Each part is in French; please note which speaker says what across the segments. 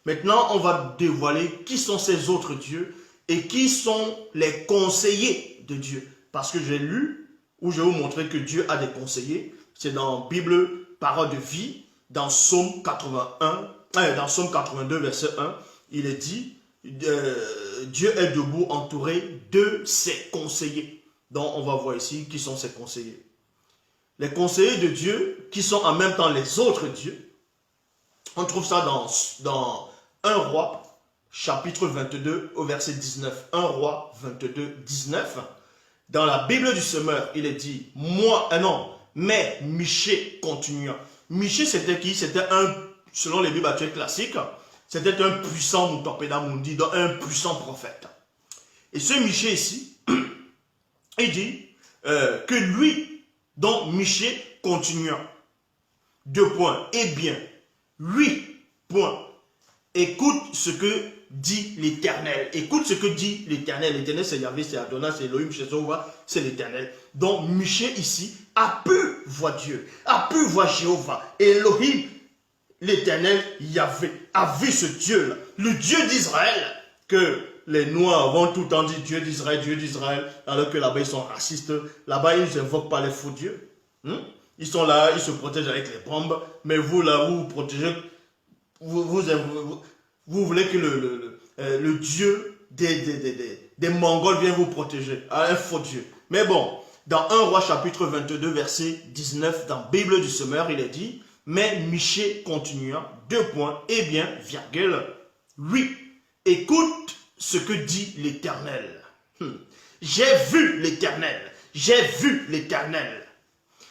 Speaker 1: Maintenant, on va dévoiler qui sont ces autres dieux et qui sont les conseillers de Dieu. Parce que j'ai lu, où je vais vous montrer que Dieu a des conseillers. C'est dans Bible, Parole de vie, dans Psaume 81, dans Psaume 82, verset 1, il est dit, Dieu est debout entouré de ses conseillers. Donc on va voir ici qui sont ces conseillers. Les conseillers de Dieu, qui sont en même temps les autres dieux, on trouve ça dans 1 Roi, chapitre 22, au verset 19. 1 Roi 22, 19. Dans la Bible du Semeur, il est dit, mais Michée continua. Michée, c'était qui? C'était selon les Bibles actuelles classiques, c'était un puissant Mutopeda Mundi, donc un puissant prophète. Et ce Michée ici, il dit que lui, donc Michée, continua. 2 points. Eh bien, 8 points. Écoute ce que dit l'Éternel. Écoute ce que dit l'Éternel. L'Éternel, c'est Yahvé, c'est Adonai, c'est Elohim, c'est l'Éternel. Donc, Michée ici a pu voir Dieu, a pu voir Jéhovah. Elohim, l'Éternel, Yahvé, a vu ce Dieu-là, le Dieu d'Israël, que les Noirs vont tout le temps dire Dieu d'Israël, alors que là-bas ils sont racistes. Là-bas, ils n'invoquent pas les faux dieux. Ils sont là, ils se protègent avec les bombes, mais vous, là, vous vous protégez. Vous voulez que le Dieu des Mongols vienne vous protéger. Un faux Dieu. Mais bon, dans 1 Roi chapitre 22, verset 19, dans Bible du Semeur, il est dit, mais Michée continua, 2 points, eh bien, virgule, 8. Écoute ce que dit l'Éternel. J'ai vu l'Éternel,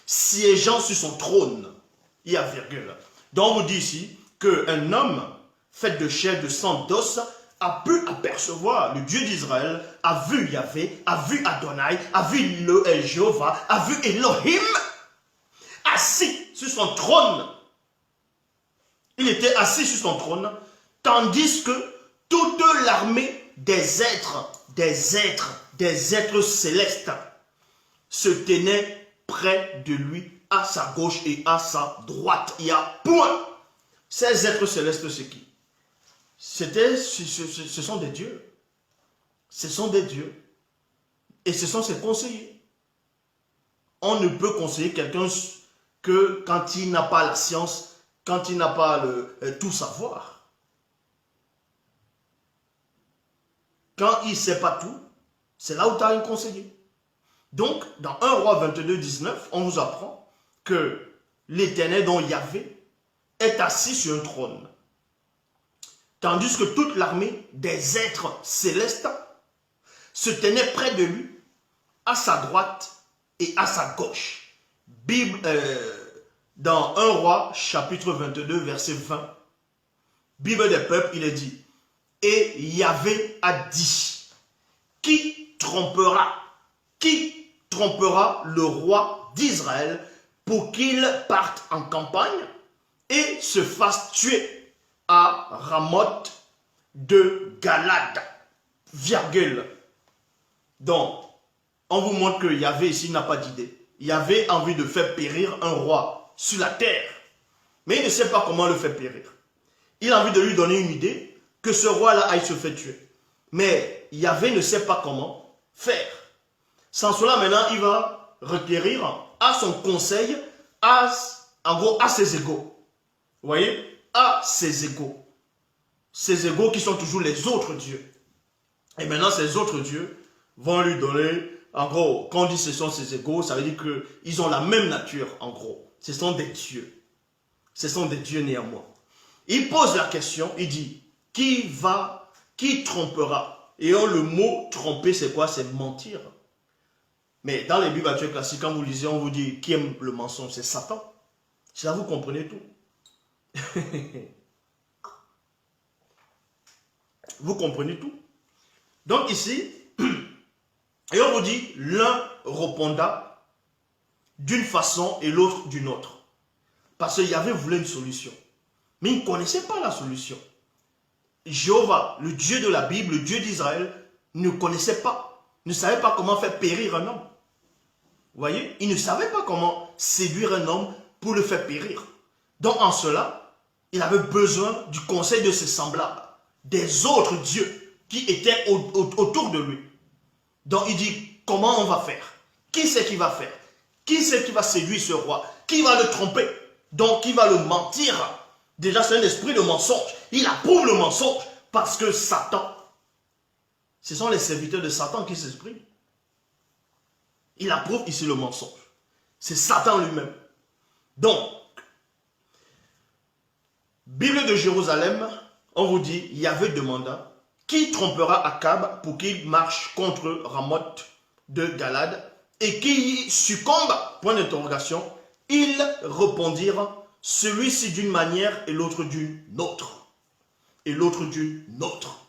Speaker 1: siégeant sur son trône. Il y a virgule. Donc on vous dit ici qu'un homme fait de chair, de sang, d'os, a pu apercevoir le Dieu d'Israël, a vu Yahvé, a vu Adonai, a vu Jéhovah, a vu Elohim, assis sur son trône. Il était assis sur son trône, tandis que toute l'armée des êtres célestes se tenait près de lui, à sa gauche et à sa droite. Il y a point. Ces êtres célestes, c'est qui? Ce sont des dieux. Ce sont des dieux. Et ce sont ses conseillers. On ne peut conseiller quelqu'un que quand il n'a pas la science, quand il n'a pas tout savoir. Quand il ne sait pas tout, c'est là où tu as un conseiller. Donc, dans 1 Roi 22, 19, on vous apprend que l'Éternel, dont Yahvé, est assis sur un trône. Tandis que toute l'armée des êtres célestes se tenait près de lui, à sa droite et à sa gauche. Bible, dans 1 Roi, chapitre 22, verset 20, Bible des peuples, il est dit, et Yahvé a dit, qui trompera le roi d'Israël pour qu'il parte en campagne et se fasse tuer à Ramoth de Galade, virgule. Donc, on vous montre que Yahvé ici n'a pas d'idée. Yahvé a envie de faire périr un roi sur la terre, mais il ne sait pas comment le faire périr. Il a envie de lui donner une idée que ce roi-là aille se faire tuer. Mais Yahvé ne sait pas comment faire. Sans cela, maintenant, il va requérir à son conseil, en gros, à ses égaux. Vous voyez? À ses égaux. Ses égaux qui sont toujours les autres dieux. Et maintenant, ces autres dieux vont lui donner, en gros, quand on dit ce sont ses égaux, ça veut dire qu'ils ont la même nature, en gros. Ce sont des dieux. Ce sont des dieux néanmoins. Il pose la question, il dit, qui trompera? Et le mot tromper, c'est quoi? C'est mentir. Mais dans les Bibles actuelles classiques, quand vous lisez, on vous dit qui aime le mensonge, c'est Satan. C'est là vous comprenez tout. Vous comprenez tout. Donc ici, et on vous dit, l'un répondra d'une façon et l'autre d'une autre. Parce qu'il y avait voulu une solution. Mais il ne connaissait pas la solution. Jéhovah, le Dieu de la Bible, le Dieu d'Israël, ne connaissait pas, ne savait pas comment faire périr un homme. Vous voyez, il ne savait pas comment séduire un homme pour le faire périr. Donc en cela, Il avait besoin du conseil de ses semblables, des autres dieux qui étaient autour de lui. Donc il dit, comment on va faire? Qui c'est qui va faire? Qui c'est qui va séduire ce roi? Qui va le tromper? Donc qui va le mentir? Déjà c'est un esprit de mensonge. Il approuve le mensonge parce que Satan, ce sont les serviteurs de Satan qui s'expriment. Il approuve ici le mensonge. C'est Satan lui-même. Donc, Bible de Jérusalem, on vous dit, Yahvé demanda, qui trompera Akab pour qu'il marche contre Ramoth de Galad et qui succombe? Point d'interrogation. Ils répondirent, celui-ci d'une manière et l'autre d'une autre. Et l'autre d'une autre.